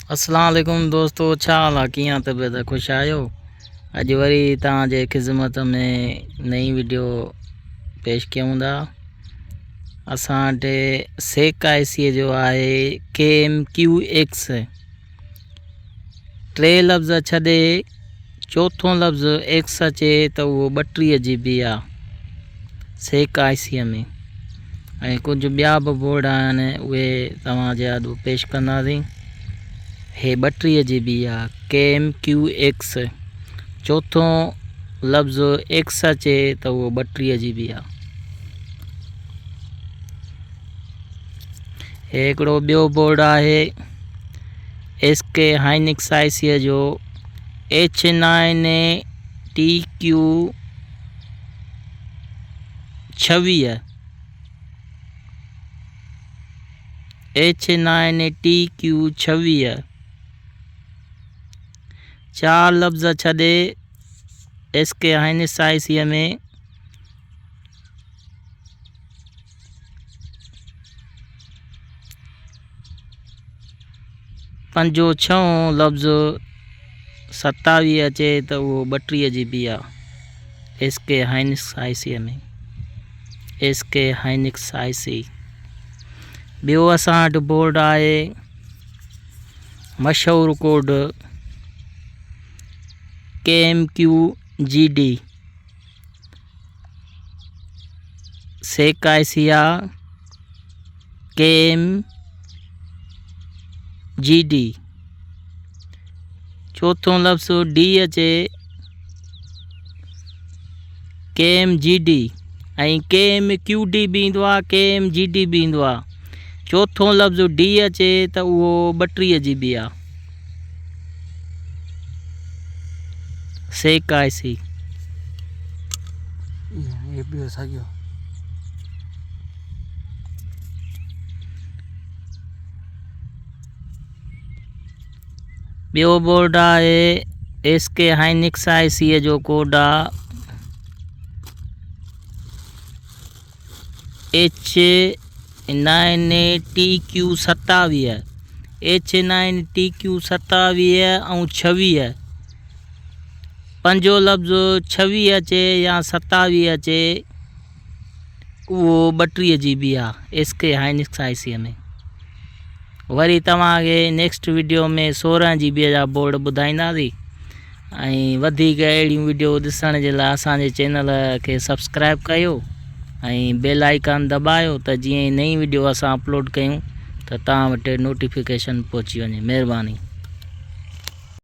अस्सलाम वालेकुम दोस्तों, छा हाल आहे, कीअं तबियत, ख़ुशि आहियो। अॼु वरी तव्हांजे ख़िदमत में नई वीडियो पेश कयूं था। असां वटि सेक आईसी जो आहे KMQX। टे लफ़्ज़ छॾे चौथों लफ़्ज़ एक्स अचे त उहो 32 GB आहे सेक आईसीअ में। ऐं कुझु ॿिया बि बोर्ड आहिनि, उहे तव्हांजे अॼु पेश कंदासीं। हे 32 GB आहे KMQX। चौथों लफ़्ज़ एक्स अचे त उहो 32 GB आहे। हे हिकिड़ो ॿियो बोर्ड आहे SK हाइनिक्स आईसीअ जो H9TQ26। H9TQ26 चार लफ़्ज़ छॾे SK हाइनिक्स आईसीअ में पंजो छहों लफ़्ज़ 27 अचे त उहो 32 GB आहे SK हाइनिक्स आईसीअ में। SK Hynix IC. ॿियो असां वटि बोर्ड आहे मशहूरु कोड KMQGD। सेक आईसी आहे KMGD। चौथों लफ़्ज़ D अचे KMGD ऐं KMQD बि ईंदो आहे, KMGD बि ईंदो आहे। चौथों लफ़्ज़ D अचे त उहो 32 GB आहे सेक आईसी। ॿियो बोर्ड आहे SK हाइनिक्स आईसीअ जो कोड आहे H9TQ27। H9TQ27 ऐं 26। पंजो लफ़्ज़ 26 अचे या 27 अचे उहो 32 GB आहे SK हाइनिक्स आईसीअ में। वरी तव्हांखे नेक्स्ट वीडियो में 16 GB जा बोर्ड ॿुधाईंदासीं। ऐं वधीक अहिड़ियूं वीडियो ॾिसण जे लाइ असांजे चैनल खे सब्सक्राइब कयो ऐं बेल आइकन दॿायो त जीअं ई नई वीडियो असां अपलोड कयूं त तव्हां वटि नोटिफिकेशन पहुची वञे। महिरबानी।